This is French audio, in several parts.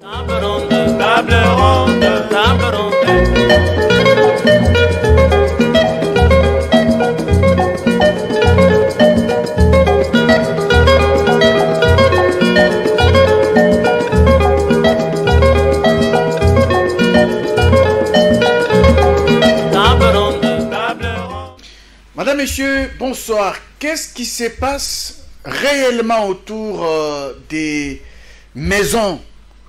Table ronde, table ronde, table ronde. Madame, Messieurs, bonsoir. Qu'est-ce qui se passe réellement autour des maisons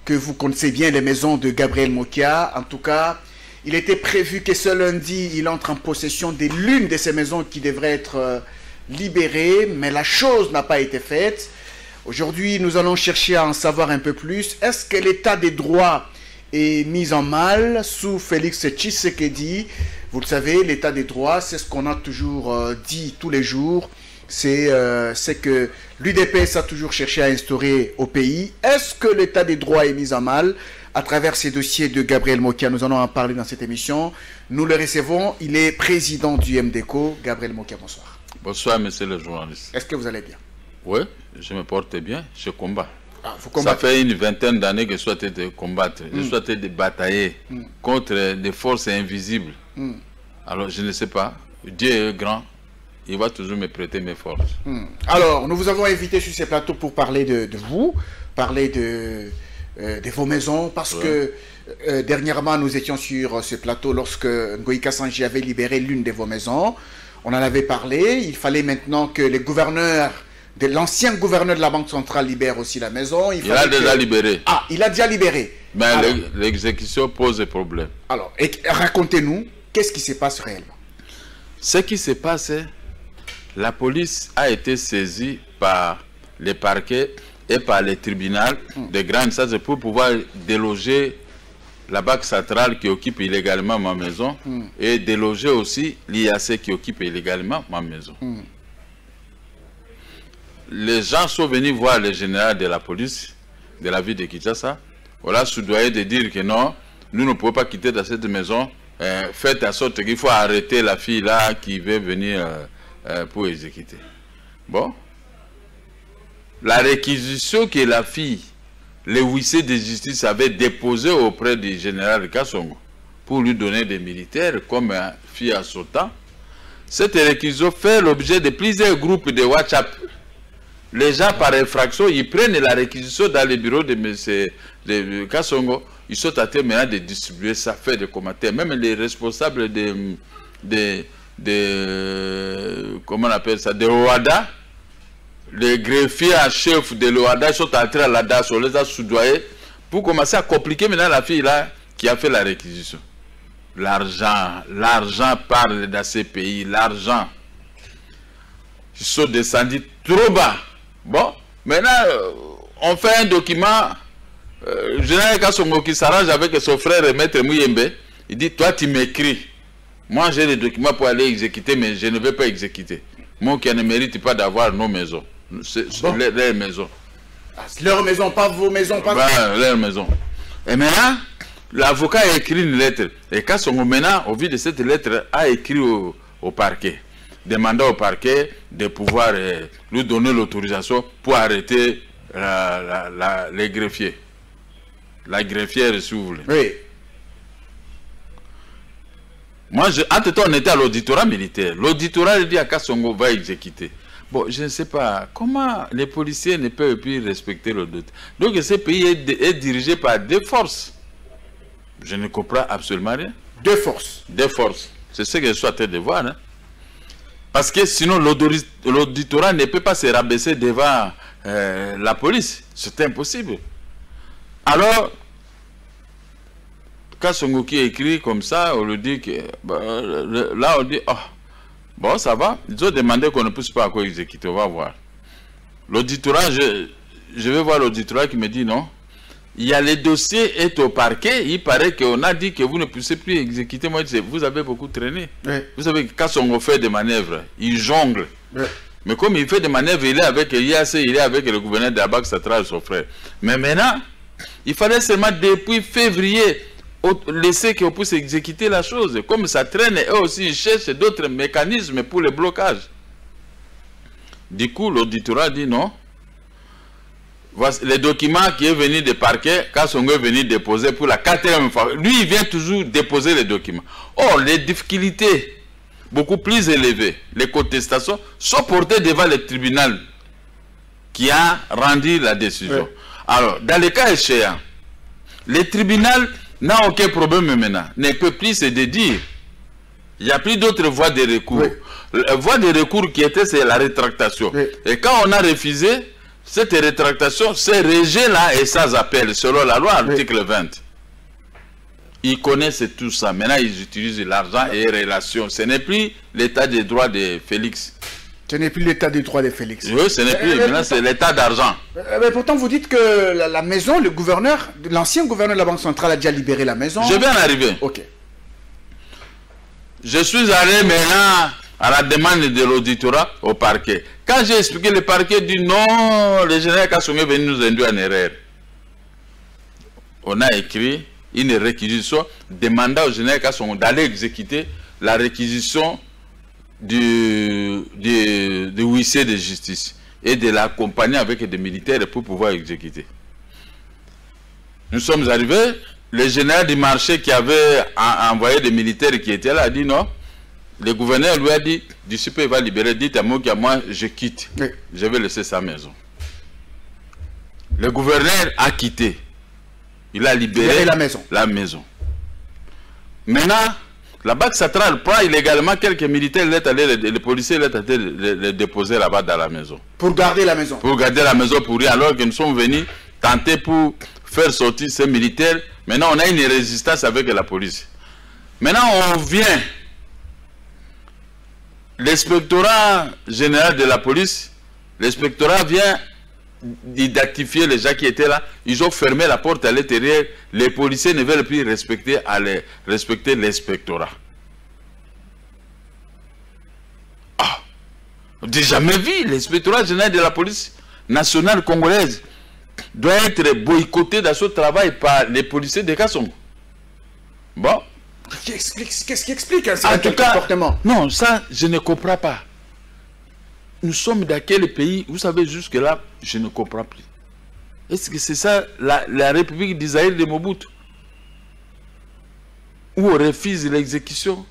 que vous connaissez bien, les maisons de Gabriel Mokia? En tout cas, il était prévu que ce lundi, il entre en possession de l'une de ces maisons qui devrait être libérée, mais la chose n'a pas été faite. Aujourd'hui, nous allons chercher à en savoir un peu plus. Est-ce que l'état des droits est mis en mal sous Félix Tshisekedi? Vous le savez, l'état des droits, c'est ce qu'on a toujours dit tous les jours. C'est que l'UDPS a toujours cherché à instaurer au pays. Est-ce que l'état des droits est mis en mal à travers ces dossiers de Gabriel Mokia? Nous allons en parler dans cette émission. Nous le recevons. Il est président du MDECO. Gabriel Mokia, bonsoir. Bonsoir, monsieur le journaliste. Est-ce que vous allez bien? Oui, je me porte bien. Je combats. Ah, vous combattez. Ça fait une vingtaine d'années que je souhaite de combattre. Je souhaite de batailler contre des forces invisibles. Alors, je ne sais pas. Dieu est grand. Il va toujours me prêter mes forces. Alors, nous vous avons invité sur ces plateaux pour parler de vous, parler de vos maisons, parce que dernièrement, nous étions sur ce plateau lorsque Ngoï Kassanji avait libéré l'une de vos maisons. On en avait parlé. Il fallait maintenant que les gouverneurs, l'ancien gouverneur de la Banque centrale libère aussi la maison. Il a déjà libéré. Ah, il a déjà libéré. Mais l'exécution pose des problèmes. Alors, racontez-nous, qu'est-ce qui se passe réellement? Ce qui se passe, la police a été saisie par les parquets et par les tribunaux de grande instance pour pouvoir déloger la Banque centrale qui occupe illégalement ma maison et déloger aussi l'IAC qui occupe illégalement ma maison. Les gens sont venus voir le général de la police de la ville de Kinshasa. On l'a soudoyé de dire que non, nous ne pouvons pas quitter dans cette maison. Faites en sorte qu'il faut arrêter la fille là qui veut venir pour exécuter. Bon. La réquisition que la fille, le huissier de justice avait déposé auprès du général Kassongo pour lui donner des militaires comme fille à son temps, cette réquisition fait l'objet de plusieurs groupes de WhatsApp. Les gens par infraction, ils prennent la réquisition dans les bureaux de M. Kassongo. Ils sont en train maintenant de distribuer ça, faire des commentaires. Même les responsables comment on appelle ça, de l'OADA, les greffiers en chef de l'OADA sont entrés à la DAS, on les a soudoyés pour commencer à compliquer maintenant la fille là qui a fait la réquisition. L'argent parle dans ces pays, l'argent. Ils sont descendus trop bas. Bon, maintenant, on fait un document. Général Kassongo qui s'arrange avec son frère Maître Mouyembe, il dit, toi tu m'écris. Moi j'ai des documents pour aller exécuter, mais je ne vais pas exécuter. Moi qui ne mérite pas d'avoir nos maisons. Leurs maisons. Leurs maisons, pas vos maisons, pas leurs maisons. Et maintenant, l'avocat a écrit une lettre. Et Kassongo maintenant, au vu de cette lettre, a écrit au parquet, demandant au parquet de pouvoir lui donner l'autorisation pour arrêter les greffiers. La greffière s'ouvre. Oui. Moi, entre-temps, on était à l'auditorat militaire. L'auditorat dit à Kassongo va exécuter. Bon, je ne sais pas comment les policiers ne peuvent plus respecter le doute. Donc, ce pays est dirigé par des forces. Je ne comprends absolument rien. Deux forces. Des forces. C'est ce que je suis en train de voir. Hein. Parce que sinon, l'auditorat ne peut pas se rabaisser devant la police. C'est impossible. Alors, Kassongo qui écrit comme ça, on lui dit que... là, on dit, oh, bon, ça va. Ils ont demandé qu'on ne puisse pas encore exécuter. On va voir. L'auditorat, je vais voir l'auditorat qui me dit non. Il y a les dossiers est au parquet. Il paraît qu'on a dit que vous ne puissiez plus exécuter. Moi, je dis, vous avez beaucoup traîné. Oui. Vous savez que Kassongo fait des manœuvres. Il jongle. Oui. Mais comme il fait des manœuvres, il est avec l'IAC, il est avec le gouverneur de la Banque centrale, son frère. Mais maintenant, il fallait seulement depuis février laisser qu'on puisse exécuter la chose. Comme ça traîne, eux aussi ils cherchent d'autres mécanismes pour le blocage. Du coup, l'auditorat dit non. voici les documents qui est venu du parquet, Kassongo est venu déposer pour la 4e fois. Lui, il vient toujours déposer les documents. Or, les difficultés beaucoup plus élevées, les contestations, sont portées devant le tribunal qui a rendu la décision. Oui. Alors, dans les cas échéants, le tribunal n'a aucun problème maintenant, ne peut plus se dire. Il n'y a plus d'autres voies de recours. Oui. La voie de recours qui était, c'est la rétractation. Oui. Et quand on a refusé, cette rétractation, c'est rejet là et ça s'appelle, selon la loi, article 20. Ils connaissent tout ça. Maintenant, ils utilisent l'argent et les relations. Ce n'est plus l'état des droits de Félix. Ce n'est plus l'état des droits de Félix. Oui, ce n'est plus. Maintenant, c'est l'état d'argent. Mais pourtant, vous dites que la maison, le gouverneur, l'ancien gouverneur de la Banque centrale a déjà libéré la maison. Je viens d'arriver. Ok. Je suis allé maintenant à la demande de l'auditorat au parquet. Quand j'ai expliqué, le parquet dit non, le général Kassongo est venu nous induire en erreur. On a écrit une réquisition demandant au général Kassongo d'aller exécuter la réquisition du huissier de justice et de l'accompagner avec des militaires pour pouvoir exécuter. Nous sommes arrivés, le général du marché qui avait envoyé des militaires qui étaient là a dit non. Le gouverneur lui a dit, d'ici peu il va libérer, dites à moi qu'à moi je quitte, oui. Je vais laisser sa maison. Le gouverneur a quitté, il a libéré la maison. Maintenant, la Banque centrale prend illégalement quelques militaires, les policiers sont allés les déposer là-bas dans la maison. Pour garder la maison. Pour garder la maison pour rien, alors que nous sommes venus tenter pour faire sortir ces militaires. Maintenant, on a une résistance avec la police. Maintenant, on vient. L'inspectorat général de la police, l'inspectorat vient d'identifier les gens qui étaient là. Ils ont fermé la porte à l'intérieur. Les policiers ne veulent plus respecter l'inspectorat. Ah, j'ai jamais vu l'inspectorat général de la police nationale congolaise doit être boycotté dans ce travail par les policiers de Kassongo. Bon. Qu'est-ce qui explique un certain comportement? Non, ça, je ne comprends pas. Nous sommes dans quel pays? Vous savez, jusque-là, je ne comprends plus. Est-ce que c'est ça, la République d'Israël de Mobutu? Où on refuse l'exécution?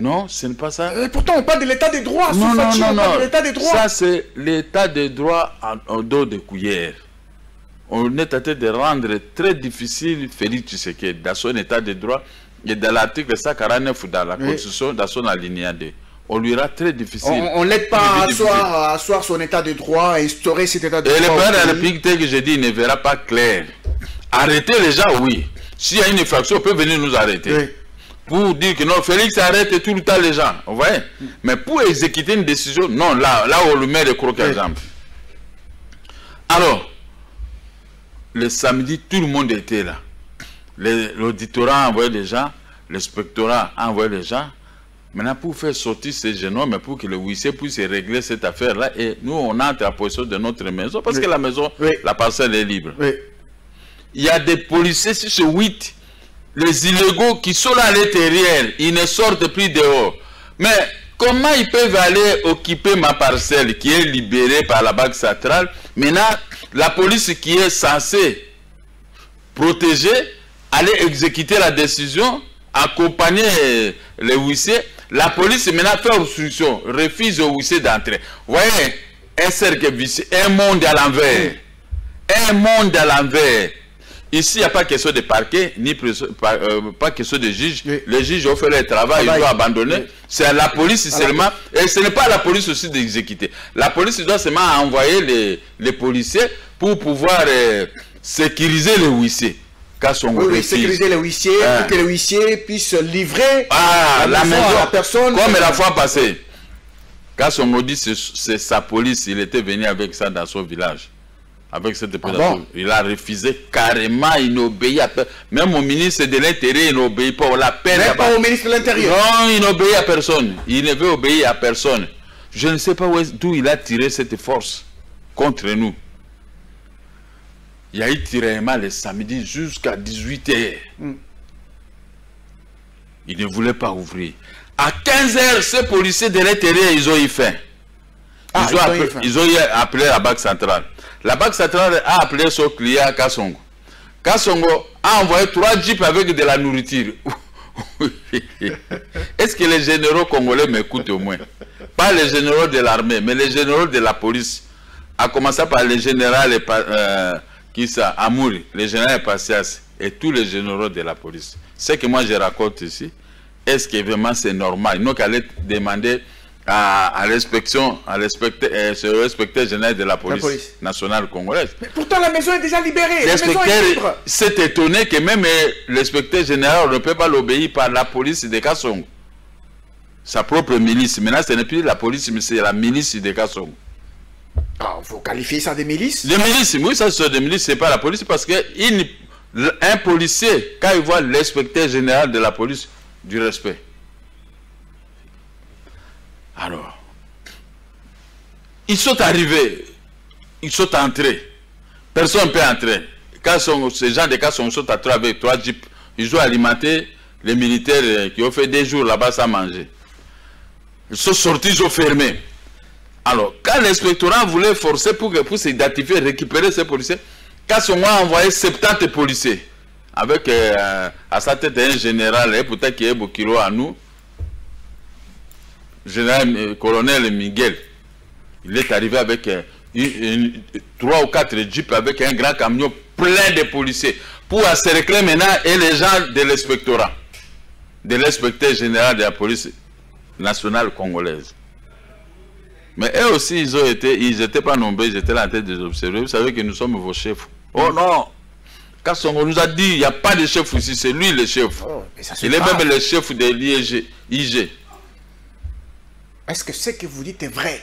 Non, ce n'est pas ça. Et pourtant, on parle de l'état des droits. Non. Ça, c'est l'état des droits en dos de cuillère. On est en train de rendre très difficile Félix Tshisekedi dans son état de droit. Et dans l'article 149 dans la Constitution, dans son alinéa 2, on lui rend très difficile. On ne l'aide pas à asseoir son état de droit, à instaurer cet état de droit. Et le président de la République, tel que je dis, il ne verra pas clair. Arrêter les gens, oui. S'il y a une infraction, on peut venir nous arrêter. Oui. Pour dire que non, Félix arrête tout le temps les gens. Vous voyez? Mais pour exécuter une décision, non, là on lui met les crocs à jambe. Alors, le samedi, tout le monde était là. L'auditorat a envoyé des gens, l'inspectorat a envoyé des gens. Maintenant, pour faire sortir ces jeunes hommes, mais pour que le huissier puisse régler cette affaire-là, et nous, on entre à position de notre maison, parce que la maison, la parcelle est libre. Oui. Il y a des policiers sur ce 8, les illégaux qui sont là à l'intérieur, ils ne sortent plus dehors. Mais comment ils peuvent aller occuper ma parcelle qui est libérée par la Banque centrale? Maintenant, la police qui est censée protéger, aller exécuter la décision, accompagner les huissiers, la police maintenant fait obstruction, refuse aux huissiers d'entrer. Vous voyez, un cercle vicieux, un monde à l'envers. Un monde à l'envers. Ici, il n'y a pas question de parquet, ni pas question de juge. Les juges ont fait leur travail, ils doivent abandonner. C'est la police seulement. Et ce n'est pas la police aussi d'exécuter. La police doit seulement envoyer les policiers pour pouvoir sécuriser les huissiers. Sécuriser les huissiers, pour que les huissiers puissent livrer la maison à la personne. Comme la fois passée. Kassongo dit c'est sa police, il était venu avec ça dans son village. Avec cette il a refusé carrément, il n'obéit à personne. Même au ministre de l'Intérieur, il n'obéit pas. On l'appelle. Même pas au ministre de l'Intérieur. Non, il n'obéit à personne. Il ne veut obéir à personne. Je ne sais pas d'où il a tiré cette force contre nous. Il y a eu tiraillement le samedi jusqu'à 18h. Il ne voulait pas ouvrir. À 15h, ces policiers de l'intérieur, ils ont eu faim. Ils ont appelé la Banque centrale. La Banque centrale a appelé son client à Kassongo. Kassongo a envoyé 3 jeeps avec de la nourriture. Est-ce que les généraux congolais m'écoutent au moins? Pas les généraux de l'armée, mais les généraux de la police. A commencer par le général Amouri, le général Passias et tous les généraux de la police. Ce que moi je raconte ici, est-ce que vraiment c'est normal? Ils n'ont qu'à aller demander à l'inspection, ce respecteur général de la police nationale congolaise. Mais pourtant la maison est déjà libérée. L'inspecteur s'est étonné que même l'inspecteur général ne peut pas l'obéir par la police de Kassongo. Sa propre milice. Maintenant ce n'est plus la police, mais c'est la milice de Kassongo. Ah, il faut qualifier ça de milice? Les milices, oui, ça c'est des milices, c'est pas la police, parce que un policier, quand il voit l'inspecteur général de la police, du respect. Alors, ils sont arrivés, ils sont entrés. Personne ne peut entrer. Quand ces gens de cas sont entrés avec 3 jeeps, ils ont alimenté les militaires qui ont fait des jours là-bas sans manger. Ils sont sortis, ils ont fermé. Alors, quand l'inspectorat voulait forcer pour s'identifier, récupérer ces policiers, Kassongo a envoyé 70 policiers, avec à sa tête un général, peut-être qui est Bokiro à nous, général colonel Miguel. Il est arrivé avec 3 ou 4 jeeps, avec un grand camion plein de policiers, pour encercler maintenant et les gens de l'inspectorat, de l'inspecteur général de la police nationale congolaise. Mais eux aussi, ils n'étaient pas nombreux, ils étaient là en train de les observer. Vous savez que nous sommes vos chefs. Oh non! Kassongo nous a dit, il n'y a pas de chef ici, c'est lui le chef. Oh, il est même le chef de l'IG. Est-ce que ce que vous dites est vrai?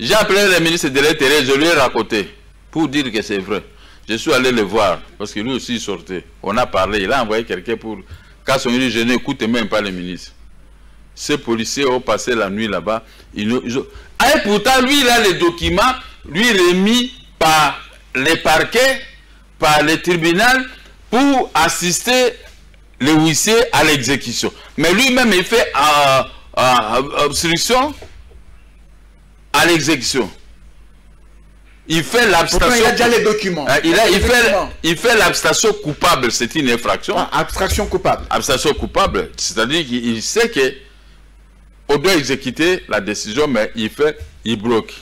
J'ai appelé le ministre de l'Intérieur, je lui ai raconté, pour dire que c'est vrai. Je suis allé le voir, parce que lui aussi il sortait. On a parlé, il a envoyé quelqu'un pour... Kassongo dit, je n'écoute même pas le ministre. Ces policiers ont passé la nuit là-bas. Et pourtant, lui, il a les documents, lui remis par les parquets, par les tribunaux, pour assister les huissiers à l'exécution. Mais lui-même, il fait obstruction à l'exécution. Il fait l'abstention. Il a déjà les documents. Il fait l'abstention coupable, c'est une infraction. Ah, abstraction coupable. Abstention coupable, c'est-à-dire qu'il sait que on doit exécuter la décision, mais il bloque.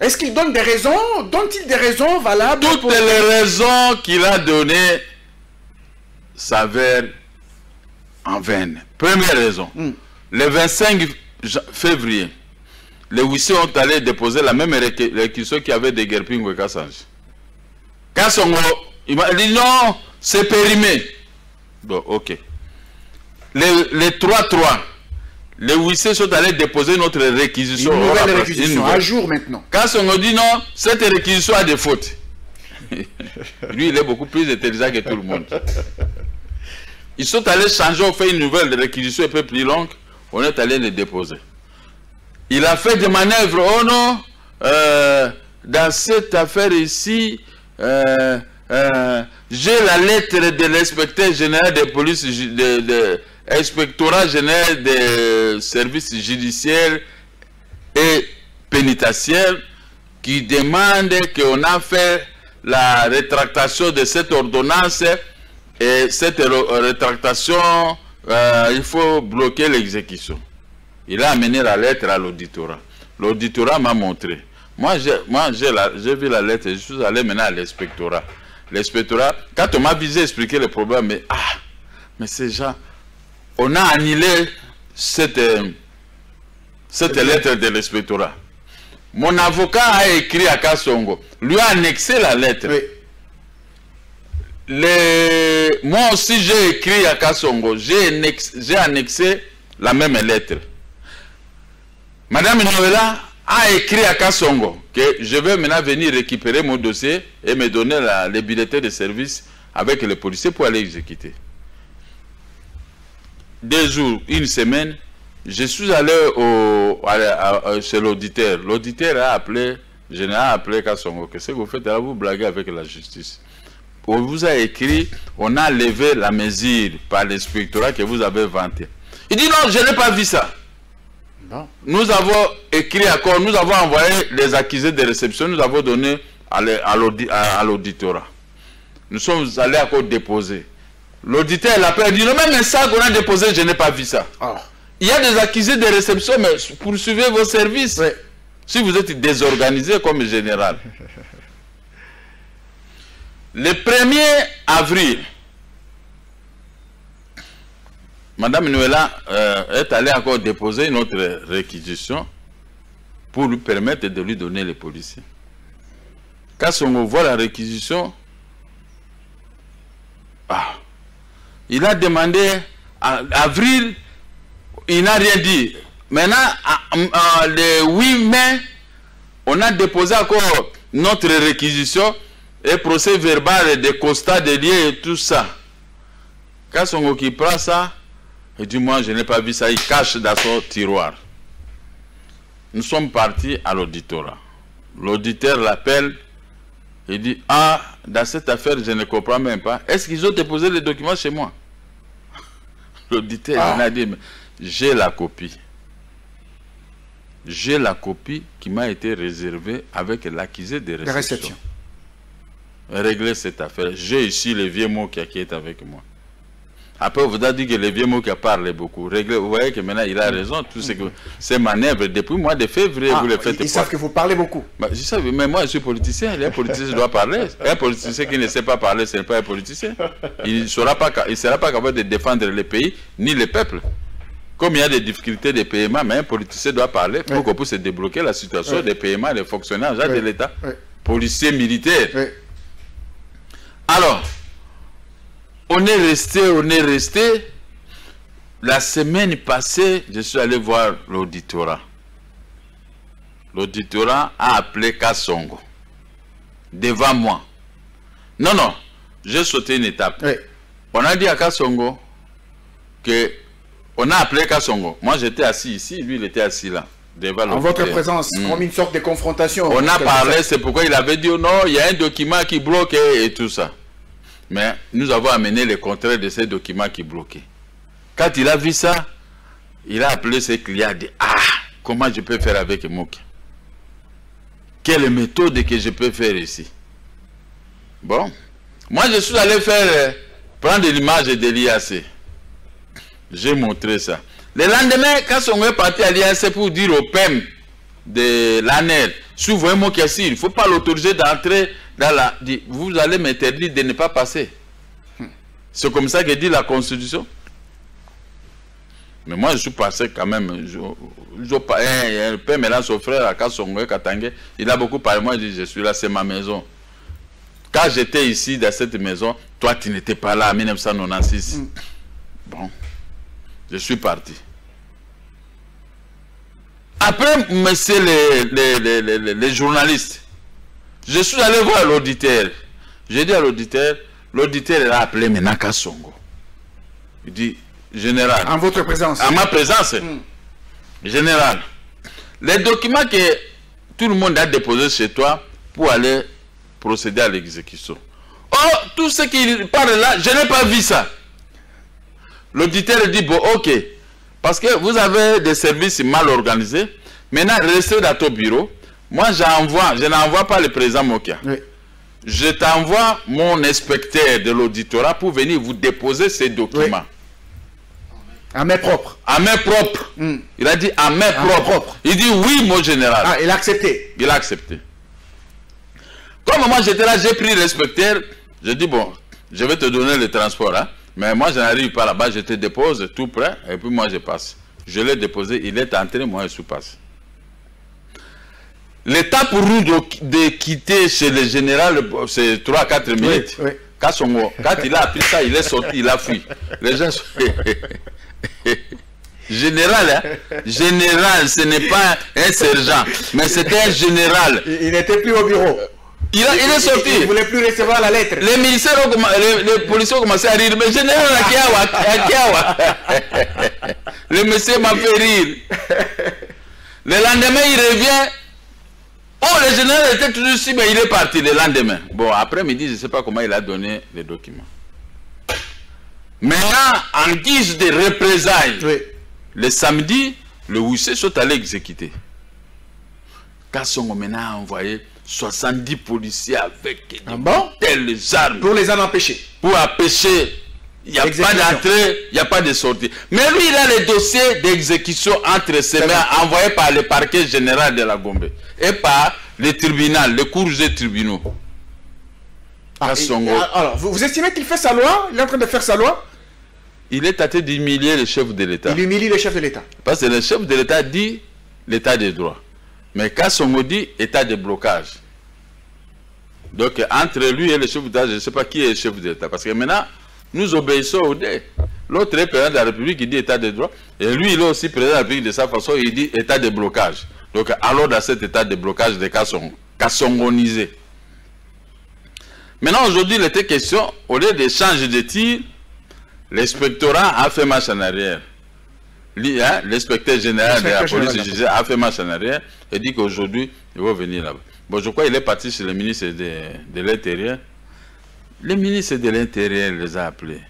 Est-ce qu'il donne des raisons? Donne-t-il des raisons valables? Toutes les raisons qu'il a données s'avèrent en vaine. Première raison, le 25 février, les huissiers ont allé déposer la même réquisition qu'il y avait de Guerpingo et Kassange. Kassongo, il m'a dit non, c'est périmé. Bon, ok. Les 3-3, les huissiers sont allés déposer notre réquisition. Une nouvelle réquisition, à jour maintenant. Kassongo dit non, cette réquisition a des fautes. Lui, il est beaucoup plus intelligent que tout le monde. Ils sont allés changer, on fait une nouvelle réquisition un peu plus longue, on est allé les déposer. Il a fait des manœuvres, oh non, dans cette affaire ici, j'ai la lettre de l'inspecteur général de police, inspectorat général des services judiciaires et pénitentiaires qui demande qu'on a fait la rétractation de cette ordonnance et cette rétractation, il faut bloquer l'exécution. Il a amené la lettre à l'auditorat. L'auditorat m'a montré. Moi, j'ai vu la lettre, je suis allé maintenant à l'inspectorat. L'inspectorat, quand on m'a visé expliquer le problème, mais ces gens, on a annulé cette lettre de l'inspectorat. Mon avocat a écrit à Kassongo, lui a annexé la lettre. Oui. Moi aussi j'ai écrit à Kassongo, j'ai annexé la même lettre. Madame Noëlla a écrit à Kassongo que je vais maintenant venir récupérer mon dossier et me donner les bulletins de service avec les policiers pour aller exécuter. 2 jours, 1 semaine, je suis allé chez l'auditeur. L'auditeur a appelé, je n'ai appelé Kassongo. Qu'est-ce que vous faites là? Vous blaguez avec la justice. On vous a écrit, on a levé la mesure par l'inspectorat que vous avez vantée. Il dit non, je n'ai pas vu ça. Non. Nous avons écrit accord, nous avons envoyé les accusés de réception, nous avons donné à l'auditorat. Nous sommes allés à cause déposer. L'auditeur l'appelle, dit non, même ça qu'on a déposé, je n'ai pas vu ça. Oh. Il y a des accusés de réception, mais poursuivez vos services. Oui. Si vous êtes désorganisé comme général. Le 1er avril, Madame Noëlla est allée encore déposer notre réquisition pour lui permettre de lui donner les policiers. Quand on voit la réquisition, il a demandé en avril, il n'a rien dit. Maintenant, le 8 mai, on a déposé encore notre réquisition et procès verbal de constat de liens et tout ça. Quand on qui prend ça, il dit moi je n'ai pas vu ça, il cache dans son tiroir. Nous sommes partis à l'auditorat. L'auditeur l'appelle, il dit ah, dans cette affaire je ne comprends même pas. Est-ce qu'ils ont déposé les documents chez moi? L'auditeur a dit j'ai la copie. J'ai la copie qui m'a été réservée avec l'accusé de réception. Régler cette affaire. J'ai ici le vieux mot qui est avec moi. Après, on vous a dit que le vieux mot qui a parlé beaucoup. Régler, vous voyez que maintenant il a raison. Tout ce que ces manœuvres, depuis le mois de février, vous les faites. Ils savent que vous parlez beaucoup. Bah, je sais, mais moi je suis politicien. Un politicien doit parler. Un politicien qui ne sait pas parler, ce n'est pas un politicien. Il ne sera pas capable de défendre le pays ni le peuple. Comme il y a des difficultés de paiement, mais un politicien doit parler pour qu'on puisse débloquer la situation des paiements des fonctionnaires de l'État, policiers, militaires. Alors, on est resté. La semaine passée, je suis allé voir l'auditorat. L'auditorat a appelé Kassongo devant moi. Non, j'ai sauté une étape. On a dit à Kassongo que on a appelé Kassongo. Moi, j'étais assis ici, lui, il était assis là. En votre présence, comme une sorte de confrontation. On a parlé, c'est pourquoi il avait dit non, il y a un document qui bloque et tout ça. Mais nous avons amené le contraire de ces documents qui bloquaient. Quand il a vu ça, il a appelé ses clients et dit ah, comment je peux faire avec Moki? Quelle méthode que je peux faire ici? Bon, moi je suis allé prendre l'image de l'IAC. J'ai montré ça. Le lendemain, quand on est parti à l'IAC pour dire au PEM de l'ANEL, si vous voyez Moki ici, il ne faut pas l'autoriser d'entrer dans la... Vous allez m'interdire de ne pas passer. C'est comme ça que dit la Constitution. Mais moi, je suis passé quand même. Le père maintenant, son frère, à Kassongo, Katangé, il a beaucoup parlé. Moi, je dis, je suis là, c'est ma maison. Quand j'étais ici, dans cette maison, toi, tu n'étais pas là en 1996. Bon, je suis parti. Après, monsieur les journalistes, je suis allé voir l'auditeur. J'ai dit à l'auditeur, l'auditeur a appelé maintenant Kassongo. Il dit, général. En votre présence. En ma présence. Général. Les documents que tout le monde a déposés chez toi pour aller procéder à l'exécution. Oh, tout ce qu'il parle là, je n'ai pas vu ça. L'auditeur dit, bon, ok. Parce que vous avez des services mal organisés. Maintenant, restez dans ton bureau. Moi, je n'envoie pas le président Mokia. Oui. Je t'envoie mon inspecteur de l'auditorat pour venir vous déposer ces documents. Oui. À main propre. À main propre. Il a dit à main propre. Il dit oui, mon général. Ah, il a accepté. Il a accepté. Comme moi j'étais là, j'ai pris l'inspecteur. J'ai dit bon, je vais te donner le transport. Hein? Mais moi je n'arrive pas là-bas, je te dépose tout près et puis moi je passe. Je l'ai déposé, il est entré, moi je suis passé. L'état pour nous de quitter chez le général, c'est 3-4 minutes. Oui, oui. Quand il a appris ça, il est sorti, il a fui. Les gens sont... Général, hein? Général, ce n'est pas un sergent, mais c'était un général. Il n'était plus au bureau. Il est sorti. Il ne voulait plus recevoir la lettre. Les militaires, les policiers ont commencé à rire. Mais général, le monsieur m'a fait rire. Le lendemain, il revient. Oh, le général était toujours ici, mais il est parti le lendemain. Bon, après-midi, je ne sais pas comment il a donné les documents. Maintenant, en guise de représailles, oui. Le samedi, Le huissier sont allés exécuter. Kassongo maintenant a envoyé 70 policiers avec telles armes. Pour les en empêcher. Pour empêcher. Il n'y a pas d'entrée, il n'y a pas de sortie. Mais lui, il a les dossiers d'exécution entre ses mains envoyés par le parquet général de la Gombe et par le tribunal, le cours des tribunaux. Alors, vous estimez qu'il fait sa loi? Il est en train de faire sa loi? Il est tenté d'humilier le chef de l'État. Il humilie le chef de l'État. Parce que le chef de l'État dit l'état de droit. Mais Kassongo dit état de blocage. Donc, entre lui et le chef d'État, je ne sais pas qui est le chef de l'État. Parce que maintenant, nous obéissons au dé. L'autre est président de la République, il dit état de droit. Et lui, il est aussi président de la République de sa façon, il dit état de blocage. Donc, alors dans cet état de blocage de Kassongonisé. Maintenant, aujourd'hui, il était question, au lieu d'échange de tirs, l'inspectorat a fait marche en arrière. L'inspecteur général de la police a fait marche en arrière et dit qu'aujourd'hui, il va venir là-bas. Bon, je crois qu'il est parti chez le ministre de l'Intérieur. Le ministre de l'Intérieur les a appelés.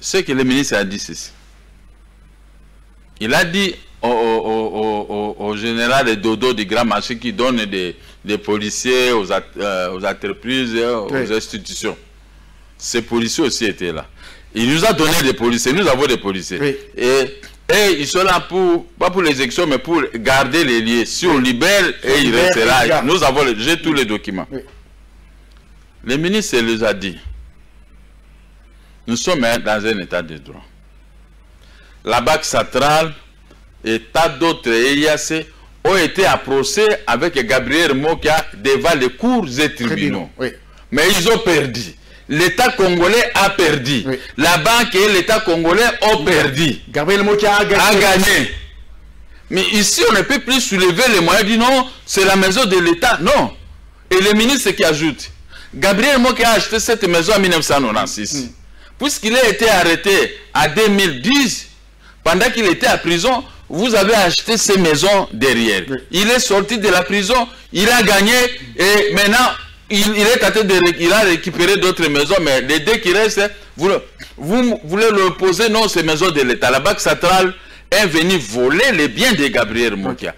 Ce que le ministre a dit, c'est ceci. Il a dit au général de Dodo du Grand Marché qui donne des policiers aux entreprises, aux institutions. Ces policiers aussi étaient là. Il nous a donné des policiers, nous avons des policiers. Oui. Et ils sont là pas pour l'exécution, mais pour garder les liens. Si on libère, et il restera. Nous avons j'ai tous les documents. Oui. Le ministre les a dit, nous sommes dans un état de droit. La Banque centrale et tas d'autres EIAC ont été approchés avec Gabriel Mokia devant les cours et tribunaux. Oui. Mais ils ont perdu. L'État congolais a perdu. Oui. La banque et l'État congolais ont perdu. Gabriel Mokia a gagné. Mais ici, on ne peut plus soulever les moyens. Dit non, c'est la maison de l'État. Non. Et le ministre qui ajoute, Gabriel Mokia a acheté cette maison en 1996. Puisqu'il a été arrêté en 2010, pendant qu'il était à prison, vous avez acheté ces maisons derrière. Oui. Il est sorti de la prison, il a gagné et maintenant, il a récupéré d'autres maisons, mais les deux qui restent, vous voulez le poser, non, ces maisons de l'État. La Banque centrale est venue voler les biens de Gabriel Mokia.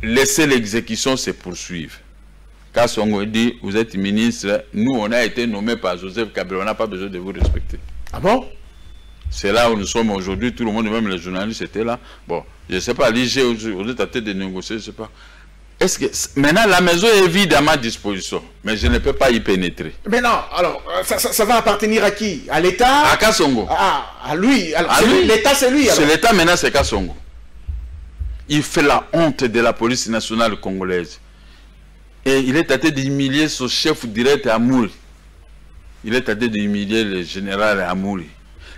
Laissez l'exécution se poursuivre. Kassongo dit, vous êtes ministre, nous on a été nommés par Joseph Kabila, on n'a pas besoin de vous respecter. Ah bon? C'est là où nous sommes aujourd'hui, tout le monde, même les journalistes étaient là. Bon, je ne sais pas, l'IG, on est en train de négocier, je ne sais pas. Est-ce que maintenant la maison est vide à ma disposition, mais je ne peux pas y pénétrer. Mais non, alors ça va appartenir à qui? À l'État? À Kassongo. À lui. L'État c'est lui. C'est l'État maintenant, c'est Kassongo. Il fait la honte de la police nationale congolaise. Et il est tenté d'humilier son chef direct Amouri. Il est tenté d'humilier le général Amouri.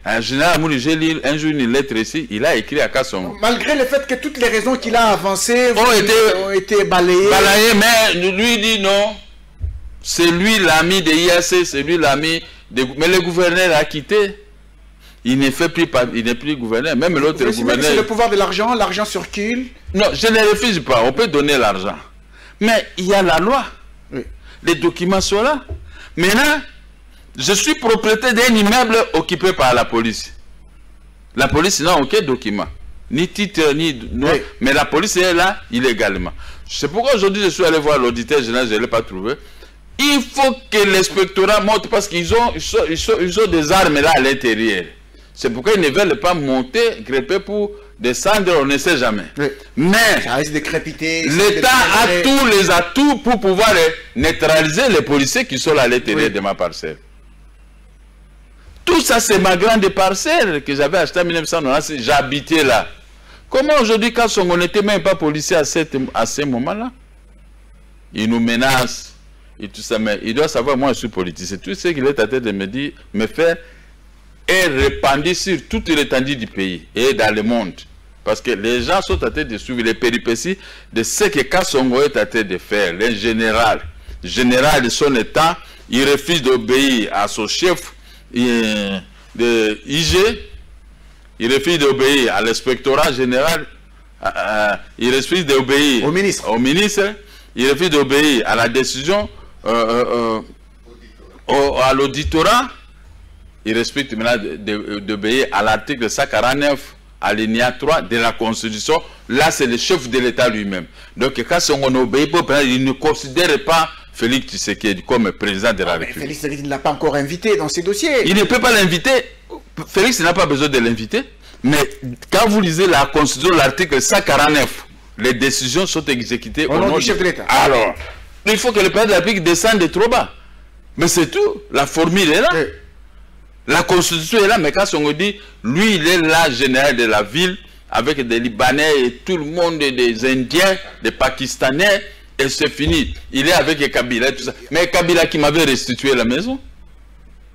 Un général Amouri, j'ai lu un jour une lettre ici, il a écrit à Kassongo. Malgré le fait que toutes les raisons qu'il a avancées ont été balayées. Mais lui dit non. C'est lui l'ami de IAC, c'est lui l'ami de... Mais le gouverneur a quitté. Il n'est plus gouverneur. Même l'autre gouverneur... C'est le pouvoir de l'argent, l'argent circule. Non, je ne refuse pas, on peut donner l'argent. Mais il y a la loi. Oui. Les documents sont là. Maintenant, je suis propriétaire d'un immeuble occupé par la police. La police n'a aucun document. Ni titre, ni... Non. Oui. Mais la police est là illégalement. C'est pourquoi aujourd'hui je suis allé voir l'auditeur général, je ne l'ai pas trouvé. Il faut que l'inspectorat monte parce qu'ils ont des armes là à l'intérieur. C'est pourquoi ils ne veulent pas monter, grimper pour descendre, on ne sait jamais. Oui. Mais ça risque de crépiter. L'État a tous les atouts pour pouvoir neutraliser les policiers qui sont là à l'intérieur de ma parcelle. Tout ça, c'est ma grande parcelle que j'avais achetée en 1996. J'habitais là. Comment aujourd'hui, quand on n'était même pas policier à ce moment-là, il nous menace et tout ça. Mais il doit savoir, moi, je suis politicien. Tout ce qu'il est à tête de me dire, me faire, est répandu sur toute l'étendue du pays et dans le monde. Parce que les gens sont en train de suivre les péripéties de ce que Kassongo est en train de faire. Le général de son état, il refuse d'obéir à son chef de IG, il refuse d'obéir à l'inspectorat général, il refuse d'obéir au ministre, il refuse d'obéir à la décision, à l'auditorat, il respecte maintenant d'obéir à l'article 149 alinéa 3 de la Constitution. Là, c'est le chef de l'État lui-même. Donc, quand on obéit, il ne considère pas Félix Tshisekedi comme président de la République. Félix Tshisekedi ne l'a pas encore invité dans ses dossiers. Il ne peut pas l'inviter. Félix n'a pas besoin de l'inviter. Mais quand vous lisez la Constitution, l'article 149, les décisions sont exécutées au nom du chef de l'État. Alors, il faut que le président de la République descende de trop bas. Mais c'est tout. La formule est là. Oui. La Constitution est là, mais quand on dit, lui, il est là, général de la ville, avec des Libanais et tout le monde, des Indiens, des Pakistanais, et c'est fini. Il est avec Kabila et tout ça. Mais Kabila qui m'avait restitué la maison.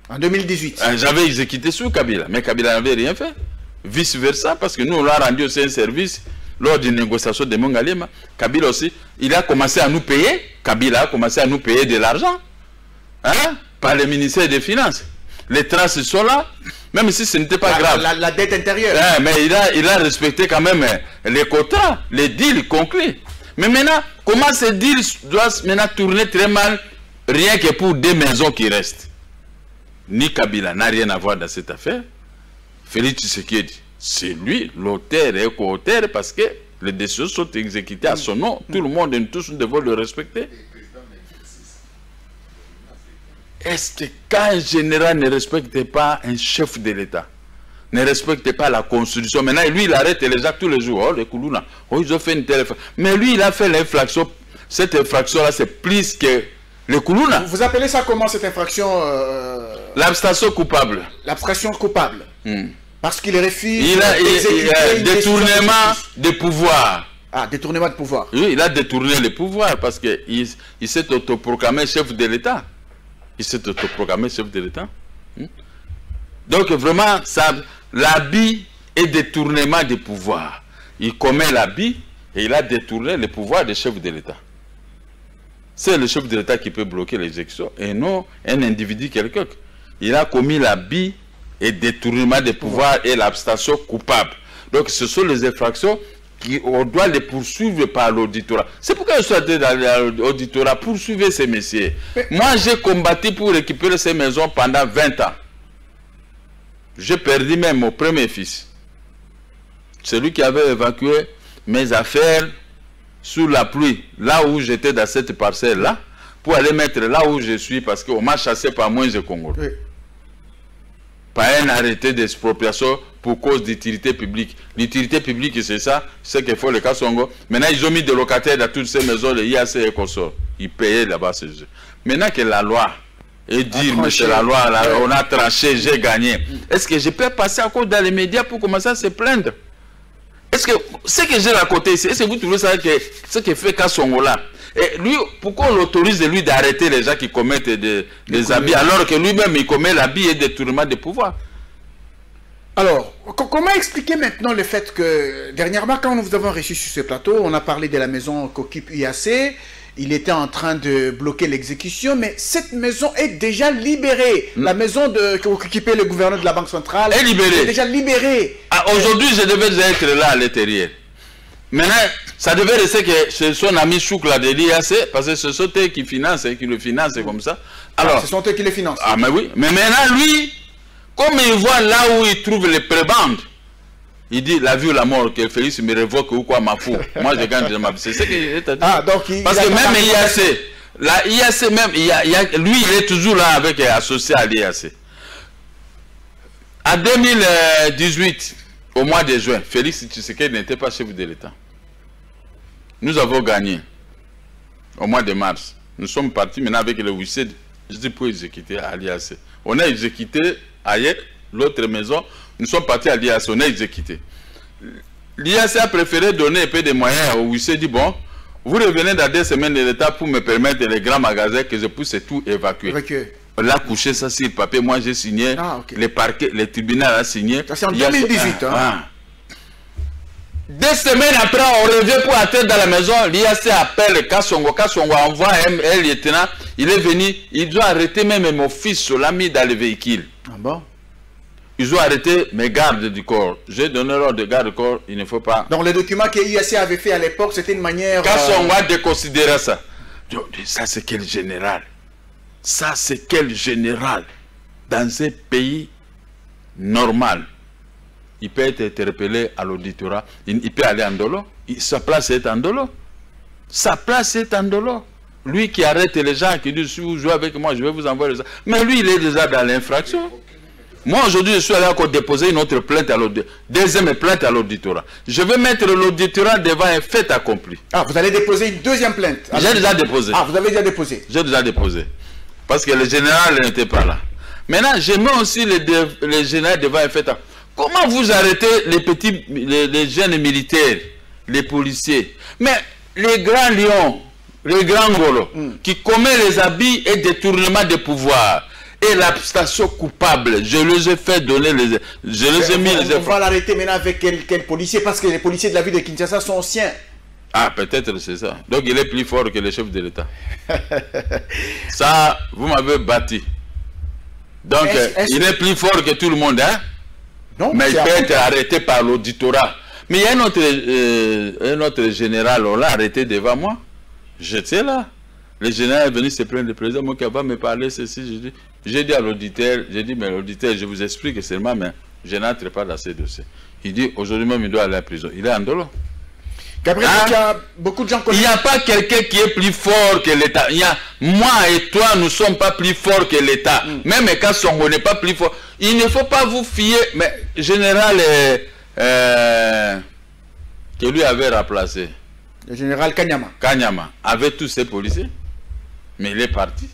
En 2018. J'avais exécuté sous Kabila, mais Kabila n'avait rien fait. Vice-versa, parce que nous, on l'a rendu aussi un service lors d'une négociation de Mongalema. Kabila aussi, il a commencé à nous payer. Kabila a commencé à nous payer de l'argent. Hein, par le ministère des Finances. Les traces sont là, même si ce n'était pas grave. La dette intérieure. Hein, mais il a respecté quand même les quotas, les deals conclus. Mais maintenant, comment ces deals doivent maintenant tourner très mal, rien que pour des maisons qui restent? Ni Kabila n'a rien à voir dans cette affaire. Félix Tshisekedi, c'est lui l'auteur et co-auteur parce que les décisions sont exécutées à son nom. Tout le monde et tous nous devons le respecter. Est-ce que quand un général ne respecte pas un chef de l'État, ne respecte pas la Constitution, maintenant lui il arrête les actes tous les jours, oh les Koulouna, oh ils ont fait une telle infraction. Mais lui il a fait l'infraction, cette infraction-là c'est plus que les Koulouna. Vous appelez ça comment cette infraction L'abstention coupable. L'abstention coupable. Parce qu'il refuse. Il a détournement de pouvoir. Ah, détournement de pouvoir. Oui, il a détourné le pouvoir parce qu'il s'est autoproclamé chef de l'État. Il s'est autoproclamé chef de l'État. Donc vraiment, l'habit est détournement de pouvoir. Il commet l'habit et il a détourné le pouvoir du chef de l'État. C'est le chef de l'État qui peut bloquer l'exécution et non un individu quelconque. Il a commis l'habit et détournement de pouvoir et l'abstention coupable. Donc ce sont les infractions on doit les poursuivre par l'auditorat. C'est pourquoi je suis allé dans l'auditorat poursuivre ces messieurs. Moi, j'ai combattu pour récupérer ces maisons pendant 20 ans. J'ai perdu même mon premier fils. Celui qui avait évacué mes affaires sous la pluie, là où j'étais dans cette parcelle-là, pour aller mettre là où je suis, parce qu'on m'a chassé par moins de Congo. Oui. Par un arrêté d'expropriation pour cause d'utilité publique. L'utilité publique, c'est ça, c'est qu'il faut le cas Songo. Maintenant, ils ont mis des locataires dans toutes ces maisons, les IAC et consorts. Ils payaient là-bas ces jeux. Maintenant que la loi est dire, mais c'est la loi, là, on a tranché, j'ai gagné. Est-ce que je peux passer à cause dans les médias pour commencer à se plaindre? Est-ce que ce que j'ai à côté ici, est-ce que vous trouvez ça que ce que fait Kassongo là? Et lui, pourquoi on l'autorise lui d'arrêter les gens qui commettent des abus alors que lui-même il commet l'abus et détournement de pouvoir? Alors, comment expliquer maintenant le fait que dernièrement quand nous vous avons reçu sur ce plateau, on a parlé de la maison qu'occupe IAC, il était en train de bloquer l'exécution, mais cette maison est déjà libérée. La maison qu'occupait le gouverneur de la Banque centrale est libérée. Est déjà libérée. Ah, aujourd'hui, je devais être là à l'intérieur. Maintenant, ça devait rester que c'est son ami Chouk là de l'IAC, parce que ce sont eux qui financent et qui le financent comme ça. Alors, ce sont eux qui le financent. Ah, mais oui. Mais maintenant, lui, comme il voit là où il trouve les prébendes, il dit la vie ou la mort, que Félix me révoque ou quoi, ma fou. Moi, je gagne de ma vie. C'est ce qu'il a dit. Ah, donc parce que même IAC, la IAC même, lui, il est toujours là avec associé à l'IAC. En 2018, au mois de juin, Félix Tshisekedi n'était pas chef de l'État. Nous avons gagné au mois de mars. Nous sommes partis maintenant avec le WICED, je dis pour exécuter à l'IAC. On a exécuté ailleurs, l'autre maison, nous sommes partis à l'IAC, on a exécuté. L'IAC a préféré donner un peu de moyens au WICED, dit bon, vous revenez dans 2 semaines de l'État pour me permettre les grands magasins que je puisse tout évacuer. On a couché ça sur le papier, moi j'ai signé, les parquets, le tribunal a signé. Ça c'est en 2018. Hein. 2 semaines après, on revient pour attendre dans la maison, l'IAC appelle Kassongo, Kassongo envoie un lieutenant, il est venu, ils ont arrêté même mon fils, on l'a mis dans le véhicule. Ah bon? Ils ont arrêté mes gardes du corps. J'ai donné l'ordre de garde du corps, il ne faut pas. Donc les documents que l'IAC avait fait à l'époque, c'était une manière... Kassongo a déconsidéré ça. Ça c'est quel général? Ça c'est quel général dans un pays normal? il peut être interpellé à l'auditorat. Il peut aller en dolo. Sa place est en dolo. Sa place est en dolo. Lui qui arrête les gens, qui dit si vous jouez avec moi, je vais vous envoyer les gens. Mais lui, il est déjà dans l'infraction. Moi, aujourd'hui, je suis allé encore déposer une autre plainte à l'auditorat. Deuxième plainte à l'auditorat. Je vais mettre l'auditorat devant un fait accompli. Ah, vous allez déposer une deuxième plainte? J'ai déjà déposé. Ah, vous avez déjà déposé? J'ai déjà déposé. Parce que le général n'était pas là. Maintenant, je mets aussi les généraux devant un fait accompli. Comment vous arrêtez les jeunes militaires, les policiers? Mais les grands lions, les grands golos, qui commettent les habits et détournement de pouvoir, et l'abstention coupable, je les ai fait donner je les ai mis les efforts. On va l'arrêter maintenant avec quel policier? Parce que les policiers de la ville de Kinshasa sont anciens. Ah, peut-être c'est ça. Donc il est plus fort que le chef de l'État. Ça, vous m'avez bâti. Donc il est plus fort que tout le monde, hein? Non, mais il peut être arrêté par l'auditorat. Mais il y a un autre général, on l'a arrêté devant moi. J'étais là. Le général est venu se plaindre, le président, moi qui va me parler ceci. J'ai dit à l'auditeur, mais l'auditeur, je vous explique seulement, mais je n'entre pas dans ces dossiers. Il dit, aujourd'hui même, il doit aller à la prison. Il est en dolo. Gabriel, il y a beaucoup de gens Il n'y a pas quelqu'un qui est plus fort que l'État. Moi et toi, nous ne sommes pas plus forts que l'État. Même quand Songo n'est pas plus fort. Il ne faut pas vous fier. Mais général que lui avait remplacé. Le général Kanyama. Kanyama avait tous ses policiers. Mais il est parti.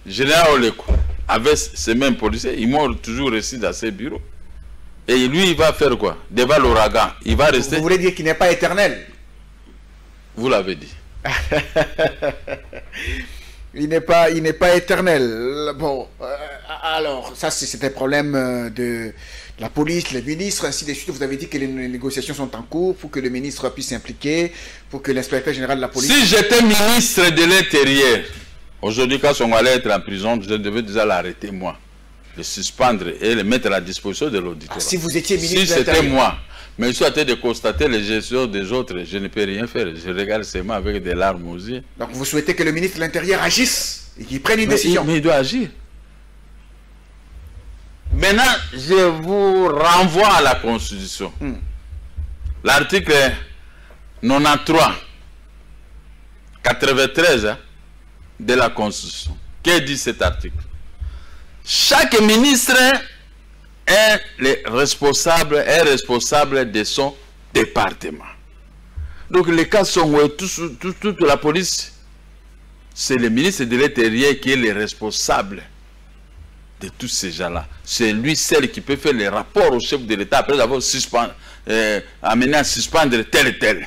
Général Oleko avait ces mêmes policiers. Ils m'ont toujours resté dans ses bureaux. Et lui, il va faire quoi? Devant l'ouragan. Il va rester. Vous voulez dire qu'il n'est pas éternel? Vous l'avez dit. Il n'est pas éternel. Bon, alors, ça c'est un problème de la police, les ministres, ainsi de suite. Vous avez dit que les négociations sont en cours pour que le ministre puisse s'impliquer, pour que l'inspecteur général de la police... Si j'étais ministre de l'Intérieur, aujourd'hui, quand on allait être en prison, je devais déjà l'arrêter, moi. Le suspendre et le mettre à la disposition de l'auditeur. Ah, si vous étiez ministre de l'Intérieur. Si c'était moi. Mais je suis en train de constater les gestions des autres. Je ne peux rien faire. Je regarde seulement avec des larmes aux yeux. Donc vous souhaitez que le ministre de l'Intérieur agisse et qu'il prenne une décision? Mais il doit agir. Maintenant, je vous renvoie à la Constitution. L'article 93, 93 de la Constitution. Que dit cet article? Chaque ministre est responsable de son département. Donc les cas sont toute la police, c'est le ministre de l'Intérieur qui est le responsable de tous ces gens-là. C'est lui seul qui peut faire les rapports au chef de l'État après avoir amené à suspendre tel et tel.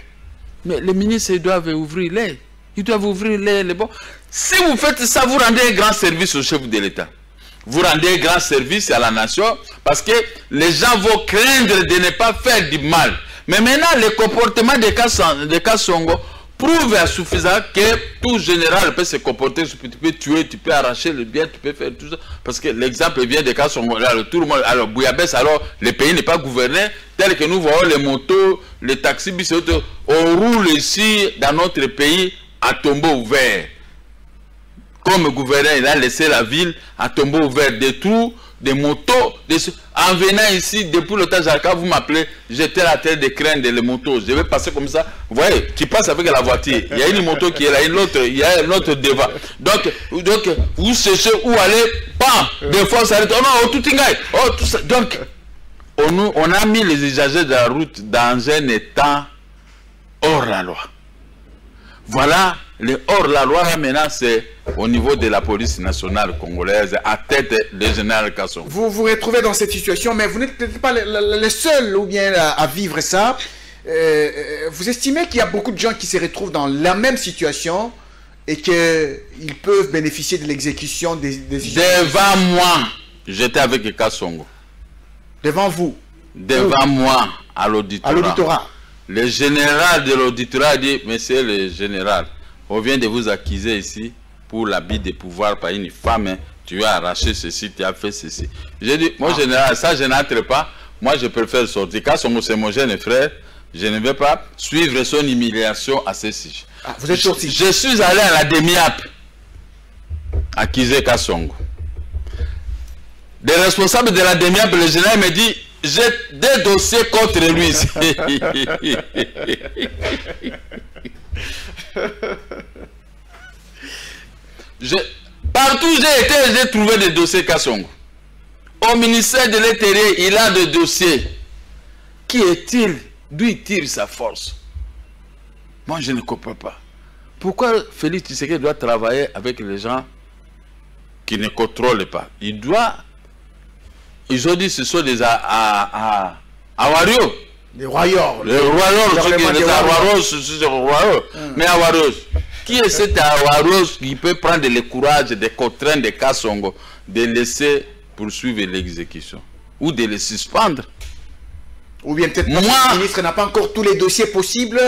Mais les ministres doivent ouvrir l'œil. Ils doivent ouvrir l'œil. Bon. Si vous faites ça, vous rendez un grand service au chef de l'État. Vous rendez un grand service à la nation parce que les gens vont craindre de ne pas faire du mal. Mais maintenant, le comportement des Kassongo prouve à suffisant que tout général peut se comporter. Tu peux tuer, tu peux arracher le bien, tu peux faire tout ça. Parce que l'exemple vient des Kassongo. Tout le monde, alors Bouyabès, alors le pays n'est pas gouverné tel que nous voyons les motos, les taxis, on roule ici dans notre pays à tombeau ouvert. Comme gouverneur, il a laissé la ville à tombeau ouvert, des trous, des motos. En venant ici, depuis le temps, vous m'appelez, j'étais à terre de craindre les motos. Je vais passer comme ça. Vous voyez, tu passes avec la voiture. Il y a une moto qui est là, il y a l'autre devant. Donc, vous cherchez où aller, pas. Des fois, ça arrête. Oh non, tout ça. Donc, on a mis les usagers de la route dans un état hors la loi. Voilà, le hors-la-loi, maintenant, c'est au niveau de la police nationale congolaise, à tête du général Kasson. Vous vous retrouvez dans cette situation, mais vous n'êtes pas les seuls ou bien à vivre ça. Vous estimez qu'il y a beaucoup de gens qui se retrouvent dans la même situation et qu'ils peuvent bénéficier de l'exécution des Devant moi, j'étais avec Kassongo. Devant vous? Devant moi, à l'auditorat. À l'auditorat. Le général de l'auditorat dit, monsieur le général, on vient de vous accuser ici pour l'abus de pouvoir par une femme. Tu as arraché ceci, tu as fait ceci. J'ai dit, moi général, ça je n'entre pas. Moi je préfère sortir. Car c'est mon jeune frère, je ne vais pas suivre son humiliation à ceci. Ah, vous êtes sorti? Je suis allé à la demi-app, accuser Kassongo. Des responsables de la demi-app, le général me dit, j'ai des dossiers contre lui. Partout où j'ai été, j'ai trouvé des dossiers Kassongo. Au ministère de l'Intérieur, il a des dossiers. Qui est-il? D'où il tire sa force? Moi, je ne comprends pas. Pourquoi Félix Tshisekedi doit travailler avec les gens qui ne contrôlent pas? Ils ont dit que ce sont des Awario. Les royaumes. Les royaumes, c'est royaumes. Mais Awaros, qui est cet Awaros qui peut prendre le courage de contraindre des Kassongo, de laisser poursuivre l'exécution ou de les suspendre? Ou bien peut-être le ministre n'a pas encore tous les dossiers possibles.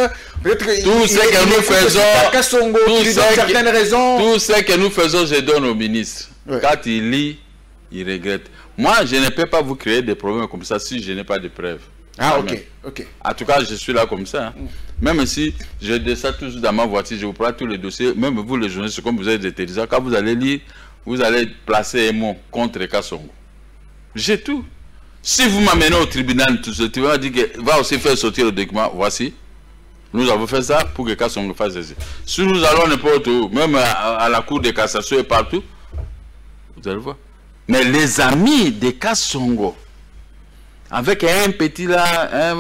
Tout ce que nous faisons, tout ce que nous faisons, je donne au ministre. Ouais. Quand il lit, il regrette. Moi, je ne peux pas vous créer des problèmes comme ça si je n'ai pas de preuves. Ah, ok, ok. En tout cas, je suis là comme ça. Hein. Même si je descends toujours dans ma voiture, je vous prends tous les dossiers, même vous les journalistes, comme vous êtes intelligents, quand vous allez lire, vous allez placer un mot contre Kassongo. J'ai tout. Si vous m'amenez au tribunal, tout ce tribunal dit que va aussi faire sortir le document, voici. Nous avons fait ça pour que Kassongo fasse ça. Si nous allons n'importe où, même à la cour de cassation et partout, vous allez voir. Mais les amis de Kassongo, avec un petit là,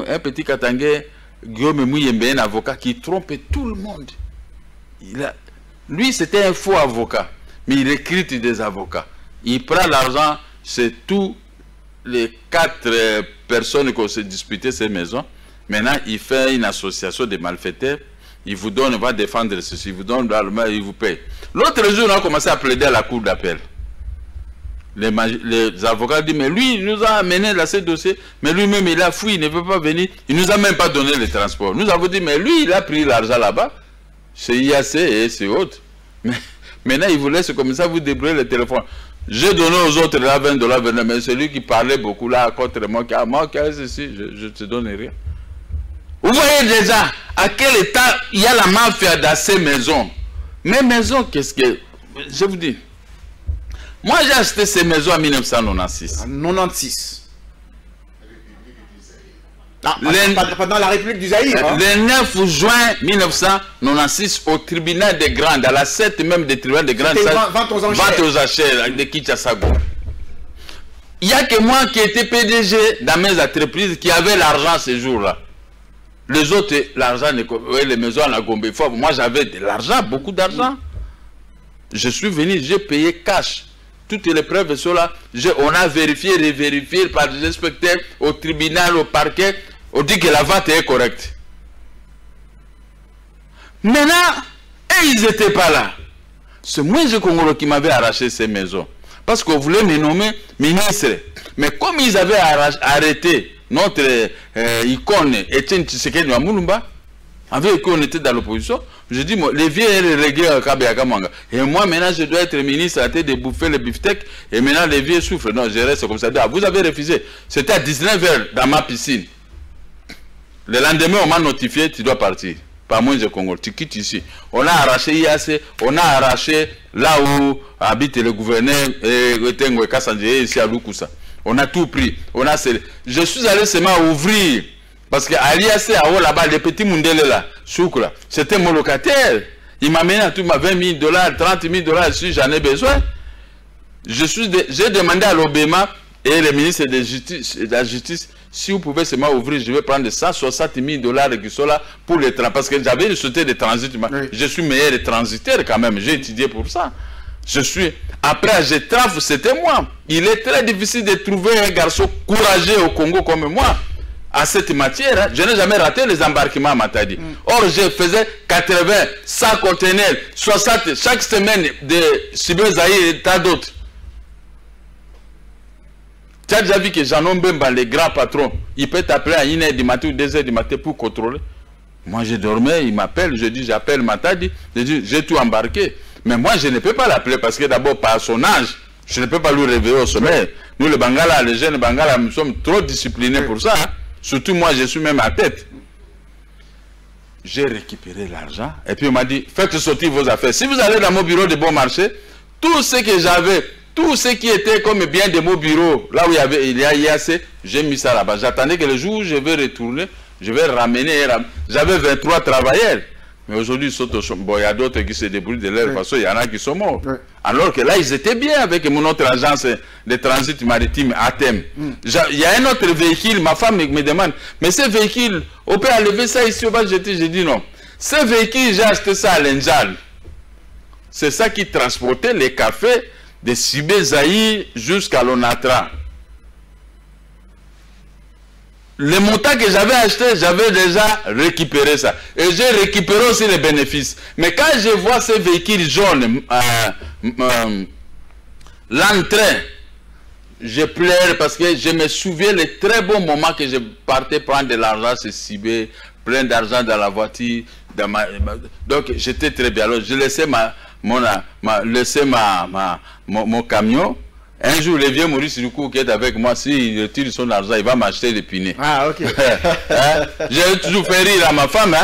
un petit Katangé, Guillaume Mouyembe, un avocat qui trompe tout le monde. Lui, c'était un faux avocat, mais il recrute des avocats. Il prend l'argent, c'est tous les 4 personnes qui ont se disputé ces maisons. Maintenant, il fait une association de malfaiteurs. Il vous donne, il va défendre ceci, il vous donne l'argent, il vous paye. L'autre jour, on a commencé à plaider à la cour d'appel. Les avocats disent, mais lui, il nous a amené dans ce dossier, mais lui-même, il a fui, il ne veut pas venir. Il ne nous a même pas donné le transport. Nous avons dit, mais lui, il a pris l'argent là-bas, c'est IAC et c'est autres. Mais maintenant, il vous laisse comme ça, vous débrouillez le téléphone. J'ai donné aux autres là $20, mais celui qui parlait beaucoup là contre moi, qui a moi, ceci, je ne te donne rien. Vous voyez déjà à quel état il y a la mafia dans ces maisons. Mes maisons, qu'est-ce que... Je vous dis. Moi, j'ai acheté ces maisons en 1996. En 96. Pendant la République du Zaïre. Hein? Le 9 juin 1996, au tribunal des Grandes, à la 7 même des tribunaux des Grandes, vente aux enchères de Kinshasa-Go. Il n'y a que moi qui étais PDG dans mes entreprises qui avait l'argent ce jour-là. Les autres, l'argent, les maisons à la Gombe. Moi, j'avais de l'argent, beaucoup d'argent. Je suis venu, j'ai payé cash. Toutes les preuves sont là. On a vérifié, revérifié par des inspecteurs au tribunal, au parquet. On dit que la vente est correcte. Maintenant, ils n'étaient pas là. C'est moi, le Congolais, qui m'avait arraché ces maisons. Parce qu'on voulait me nommer ministre. Mais comme ils avaient arrêté notre icône, Etienne Tshisekedi Wamulumba, avec qui on était dans l'opposition, je dis, les vieux et les réglés à Kabeyakamanga. Et moi, maintenant, je dois être ministre à la tête de bouffer le beefsteak. Et maintenant, les vieux souffrent. Non, je reste comme ça. Vous avez refusé. C'était à 19 h dans ma piscine. Le lendemain, on m'a notifié, tu dois partir. Pas moins de Congo. Tu quittes ici. On a arraché IAC. On a arraché là où habite le gouverneur Tengue Kassandje, ici à Lukusa. On a tout pris. On a scellé. Je suis allé seulement ouvrir. Parce qu'à l'IAC, là-bas, les petits Mundele là, Choukla, c'était mon locataire. Il m'a mené à tout, ma $20 000, $30 000, si j'en ai besoin. J'ai demandé à l'Obema et le ministre de la Justice, si vous pouvez seulement ouvrir, je vais prendre $160 000 qui sont là pour les transports. Parce que j'avais une société de transit. Oui. Je suis meilleur transitaire quand même, j'ai étudié pour ça. Après, je traffe, c'était moi. Il est très difficile de trouver un garçon courageux au Congo comme moi. À cette matière, hein, je n'ai jamais raté les embarquements à Matadi. Or, je faisais 80, 100 conteneurs, 60 chaque semaine de Sibé-Zaïre et tas d'autres. Tu as déjà vu que Jean Mbemba, les grands patrons, il peut t'appeler à 1 h du matin ou 2 h du matin pour contrôler. Moi, je dormais, il m'appelle, je dis, j'appelle Matadi, je dis, j'ai tout embarqué. Mais moi, je ne peux pas l'appeler parce que d'abord, par son âge, je ne peux pas lui réveiller au sommeil. Nous, les Bangala, les jeunes Bangala, nous sommes trop disciplinés pour ça. Hein. Surtout moi, je suis même à tête. J'ai récupéré l'argent et puis on m'a dit, faites sortir vos affaires. Si vous allez dans mon bureau de bon marché, tout ce que j'avais, Tout ce qui était comme bien de mon bureau, là où il y a IAC, j'ai mis ça là-bas. J'attendais que le jour où je vais retourner, je vais ramener. J'avais 23 travailleurs. Mais aujourd'hui, il y a d'autres qui se débrouillent de leur façon, il y en a qui sont morts. Alors que là, ils étaient bien avec mon autre agence de transit maritime, ATEM. Il y a un autre véhicule, ma femme me demande, mais ce véhicule, on peut enlever ça ici au bas, j'ai dit non. Ce véhicule, j'ai acheté ça à l'Enjal. C'est ça qui transportait les cafés de Sibé Zaï jusqu'à l'Onatra. Le montant que j'avais acheté, j'avais déjà récupéré ça. Et j'ai récupéré aussi les bénéfices. Mais quand je vois ces véhicules jaunes, l'entrée, je pleure parce que je me souviens les très bons moments que je partais prendre de l'argent chez Sibé, plein d'argent dans la voiture. Donc j'étais très bien. Alors je laissais mon camion. Un jour, le vieux Maurice Ducou qui est avec moi, s'il retire son argent, il va m'acheter des pinets. Ah, ok. J'ai toujours fait rire à ma femme.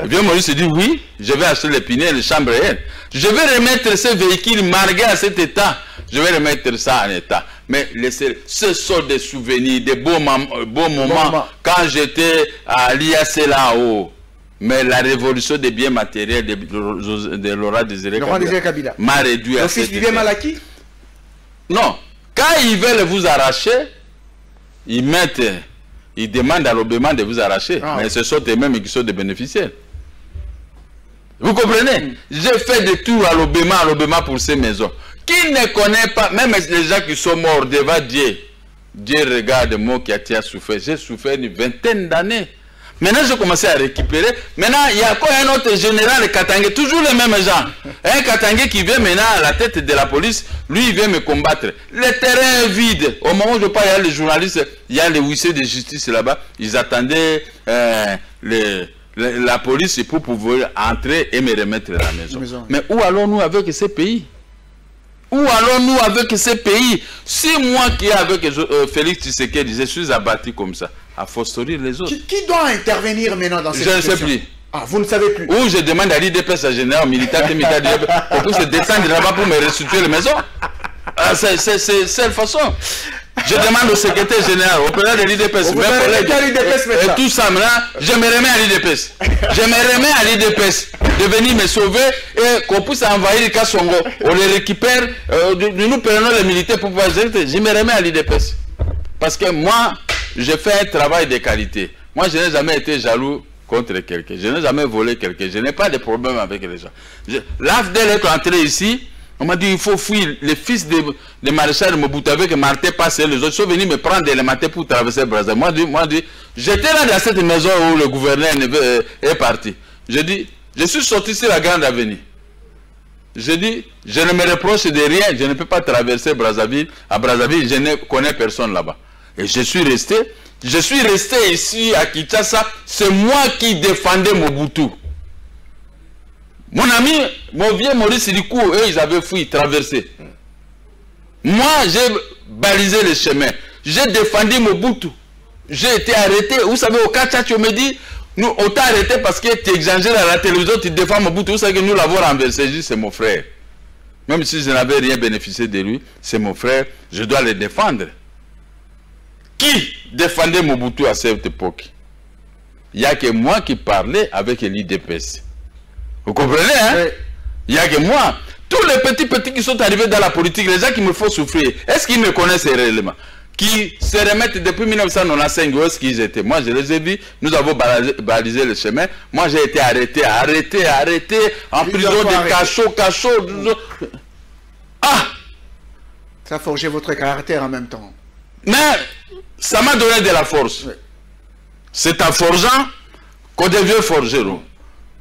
Le vieux Maurice dit oui, je vais acheter les pinets et les chambres réelles. Je vais remettre ce véhicule marqué à cet état. Je vais remettre ça en état. Mais ce sont des souvenirs, des beaux moments. Quand j'étais à l'IAC là-haut. Mais la révolution des biens matériels de Laurent Désiré Kabila m'a réduit à cet état. Malaki? Non. Quand ils veulent vous arracher, ils demandent à l'Obéma de vous arracher. Mais ce sont eux-mêmes qui sont des bénéficiaires. Vous comprenez? J'ai fait des tours à l'Obéma pour ces maisons. Qui ne connaît pas, même les gens qui sont morts devant Dieu, Dieu regarde moi qui a souffert. J'ai souffert une vingtaine d'années. Maintenant, j'ai commencé à récupérer. Maintenant, il y a quoi un autre général Katangé, toujours les mêmes gens. Un Katangé qui vient maintenant à la tête de la police, lui, il vient me combattre. Le terrain est vide. Au moment où je parle, il y a les journalistes, il y a les huissiers de justice là-bas. Ils attendaient la police pour pouvoir entrer et me remettre à la maison. Mais où allons-nous avec ces pays? Où allons-nous avec ces pays? Si moi qui est avec Félix Tshisekedi, je suis abattu comme ça, à fortiori les autres. Qui doit intervenir maintenant dans cette situation? Je ne sais plus. Ah, vous ne savez plus. Ou je demande à l'IDPS, à général, militaire, pour qu'on se descendre là-bas pour me restituer les maisons. C'est la façon. Je demande au secrétaire général, au président de l'IDPS, mes collègues, et tout ça, maintenant, je me remets à l'IDPS. Je me remets à l'IDPS de venir me sauver et qu'on puisse envahir Kassongo. On les récupère, nous prenons les militaires pour pouvoir gérer. Je me remets à l'IDPS. Parce que moi, je fais un travail de qualité. Moi, je n'ai jamais été jaloux contre quelqu'un. Je n'ai jamais volé quelqu'un. Je n'ai pas de problème avec les gens. L'AFDEL est entré ici. On m'a dit il faut fuir. Les fils de maréchal Mobutu avec Martin passé, les autres sont venus me prendre le matin pour traverser Brazzaville. Moi, j'étais là dans cette maison où le gouverneur est parti. Je dis, je suis sorti sur la grande avenue. Je dis, je ne me reproche de rien. Je ne peux pas traverser Brazzaville. À Brazzaville, je ne connais personne là-bas. Et je suis resté. Je suis resté ici à Kinshasa. C'est moi qui défendais Mobutu. Mon ami, mon vieux Maurice Ducou, eux, ils avaient fui, traversé. Moi, j'ai balisé le chemin. J'ai défendu Mobutu. J'ai été arrêté. Vous savez, au Kacha, tu me dis, nous, on t'a arrêté parce que tu exagères à la télévision, tu défends Mobutu. Vous savez que nous l'avons renversé. Je dis, c'est mon frère. Même si je n'avais rien bénéficié de lui, c'est mon frère, je dois le défendre. Qui défendait Mobutu à cette époque? Il n'y a que moi qui parlais avec l'IDPS. Vous comprenez, hein? Oui. Il n'y a que moi. Tous les petits qui sont arrivés dans la politique, les gens qui me font souffrir, est-ce qu'ils me connaissent réellement? Qui se remettent depuis 1995, où est-ce qu'ils étaient? Moi, je les ai vus, nous avons balisé le chemin. Moi, j'ai été arrêté, en prison de cachot. Ah! Ça a forgé votre caractère en même temps. Mais ça m'a donné de la force. Oui. C'est en forgeant qu'on devient forgeron.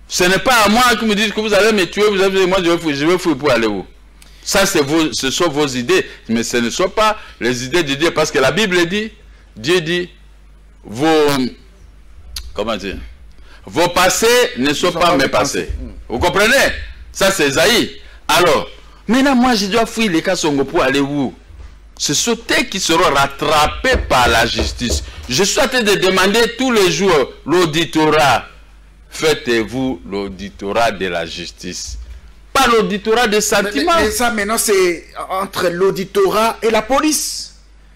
Ce n'est pas à moi qui me disent que vous allez me tuer, moi je vais fouiller pour aller où? Ça, ce sont vos idées, mais ce ne sont pas les idées de Dieu, parce que la Bible dit, Dieu dit, vos passés ne sont pas mes passés. Vous comprenez? Ça, c'est Esaïe. Alors, maintenant, moi, je dois fouiller les Kassongo pour aller où? Ce sont eux qui seront rattrapés par la justice. Je suis en train de demander tous les jours l'auditorat. Faites-vous l'auditorat de la justice. Pas pas l'auditorat de sentiments. Mais ça, maintenant, c'est entre l'auditorat et la police.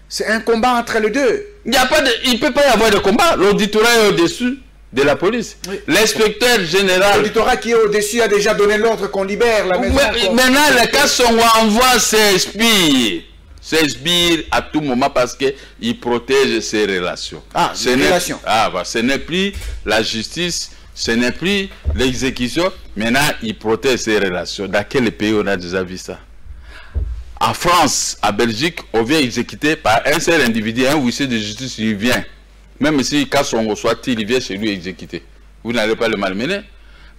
C'est un combat entre les deux. Il ne peut pas y avoir de combat. L'auditorat est au-dessus de la police. Oui. L'inspecteur général... L'auditorat qui est au-dessus a déjà donné l'ordre qu'on libère la maison. Maintenant, le cas Songo envoie ses sbires. Ses sbires à tout moment parce qu'il protège ses relations. Ah, ses relations. Ce n'est plus la justice, ce n'est plus l'exécution. Maintenant, il protège ses relations. Dans quel pays on a déjà vu ça? En France, en Belgique, on vient exécuter par un seul individu, un huissier de justice, il vient. Même si Kassongo soit-il, il vient chez lui exécuter. Vous n'allez pas le malmener.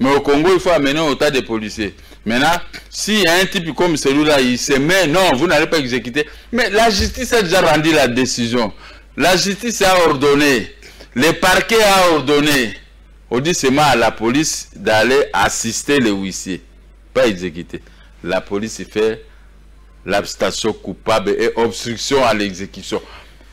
Mais au Congo, il faut amener autant de policiers. Maintenant, s'il y a un type comme celui-là, il se met, non, vous n'allez pas exécuter. Mais la justice a déjà rendu la décision. La justice a ordonné. Le parquet a ordonné. On dit seulement à la police d'aller assister les huissiers. Pas exécuter. La police fait l'abstention coupable et obstruction à l'exécution.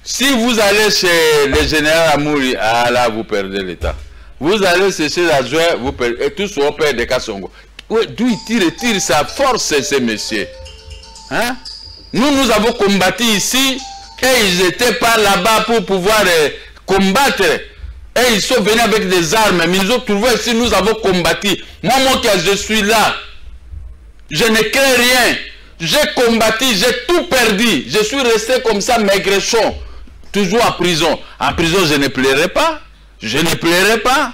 Si vous allez chez le général Amouri, là vous perdez l'État. Vous allez chez l'adjoint, vous perdez. Et tous au père de Kassongo. Oui, d'où il tire sa force, ces messieurs. Hein? Nous avons combattu ici et ils n'étaient pas là-bas pour pouvoir combattre. Et ils sont venus avec des armes. Mais nous autres, trouvé ici, nous avons combattu. Moi, je suis là. Je ne crains rien. J'ai combattu, j'ai tout perdu. Je suis resté comme ça, maigrichon. Toujours en prison. En prison, je ne plairai pas. Je ne plairai pas.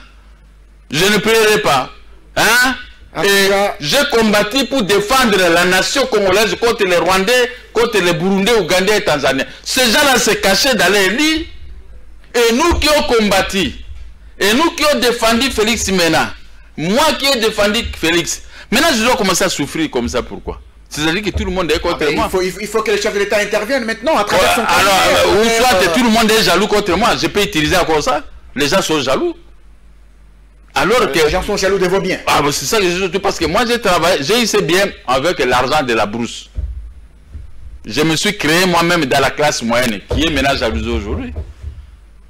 Je ne plairai pas. Hein? Et j'ai combattu pour défendre la nation congolaise contre les Rwandais, contre les Burundais, Ougandais et Tanzaniens. Ces gens-là se cachaient dans les lits. Et nous qui avons combattu, et nous qui avons défendu Félix Mena, moi qui ai défendu Félix, maintenant je dois commencer à souffrir comme ça, pourquoi? C'est-à-dire que tout le monde est contre moi. Il faut que le chef de l'État intervienne maintenant à travers son alors, ou soit tout le monde est jaloux contre moi, je peux utiliser encore ça. Les gens sont jaloux. Alors que les gens sont jaloux de vos biens. Ah, c'est ça que je dis, parce que moi j'ai travaillé, j'ai essayé bien avec l'argent de la brousse. Je me suis créé moi-même dans la classe moyenne, qui est maintenant jalouse aujourd'hui.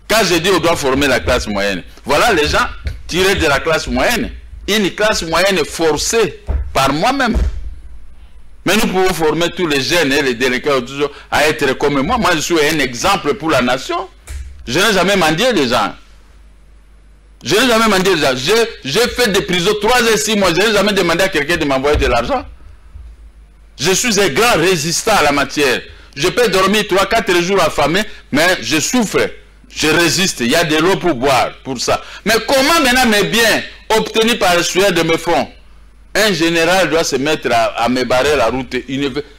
Quand j'ai dit on doit former la classe moyenne, voilà les gens tirés de la classe moyenne. Une classe moyenne forcée par moi-même. Mais nous pouvons former tous les jeunes et les délinquants à être comme moi. Moi, je suis un exemple pour la nation. Je n'ai jamais mendié les gens. Je n'ai jamais mendié les gens. J'ai fait des prisons 3 et 6 mois. Je n'ai jamais demandé à quelqu'un de m'envoyer de l'argent. Je suis un grand résistant à la matière. Je peux dormir 3-4 jours affamé, mais je souffre. Je résiste. Il y a de l'eau pour boire, pour ça. Mais comment maintenant mes biens obtenus par le sueur de mes fonds? Un général doit se mettre à me barrer la route.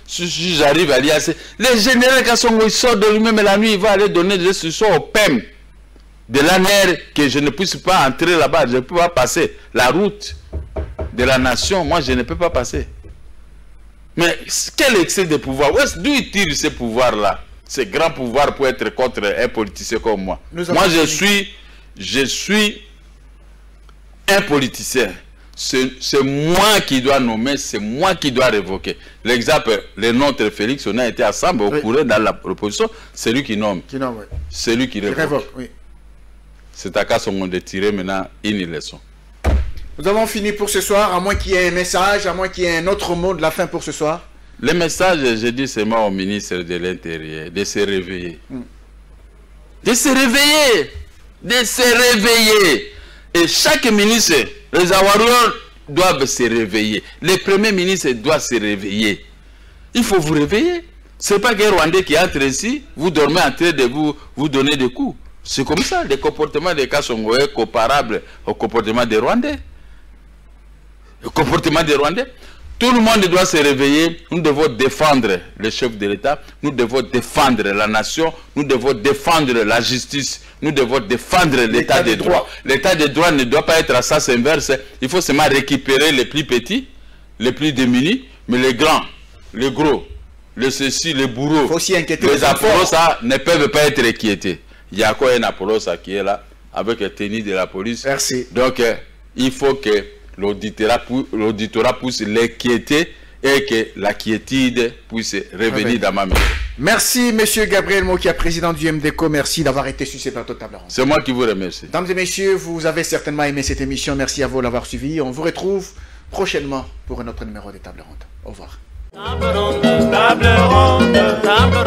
Si j'arrive à l'IAC, les généraux, quand ils sortent de lui-même la nuit, il va aller donner des instructions au PEM de l'ANR que je ne puisse pas entrer là-bas. Je ne peux pas passer la route de la nation. Moi, je ne peux pas passer. Mais quel excès de pouvoir? D'où il tire ce pouvoir-là? Ce grand pouvoir pour être contre un politicien comme moi. Moi, je suis un politicien. C'est moi qui dois nommer, c'est moi qui dois révoquer. L'exemple, le nôtre Félix, on a été ensemble, au courant dans l'opposition, c'est lui qui nomme. Oui. C'est lui qui révoque. Oui. C'est à cas son de tirer maintenant une leçon. Nous avons fini pour ce soir, à moins qu'il y ait un message, à moins qu'il y ait un autre mot de la fin pour ce soir. Le message, je dis seulement au ministre de l'Intérieur, de se réveiller. De se réveiller. De se réveiller. Et chaque ministre, les Awarouans doivent se réveiller. Le premier ministre doit se réveiller. Il faut vous réveiller. Ce n'est pas qu'un Rwandais qui entre ici, vous dormez en train de vous donner des coups. C'est comme ça. Le comportement des Kassongo est comparable au comportement des Rwandais. Le comportement des Rwandais. Tout le monde doit se réveiller. Nous devons défendre le chef de l'État. Nous devons défendre la nation. Nous devons défendre la justice. Nous devons défendre l'état de droit. L'état de droit ne doit pas être à sens inverse. Il faut seulement récupérer les plus petits, les plus démunis, mais les grands, les gros, les ceci, les bourreaux, les Apollos, ça ne peuvent pas être inquiétés. Il y a quoi un Apollo qui est là, avec la tenue de la police. Merci. Donc, il faut que l'auditorat puisse l'inquiéter et que la quiétude puisse revenir dans ma maison. Merci, M. Gabriel Mokia, président du MDECO. Merci d'avoir été sur ces plateaux de table ronde. C'est moi qui vous remercie. Mesdames et messieurs, vous avez certainement aimé cette émission. Merci à vous de l'avoir suivi. On vous retrouve prochainement pour un autre numéro de Table Ronde. Au revoir. Table ronde, table ronde, table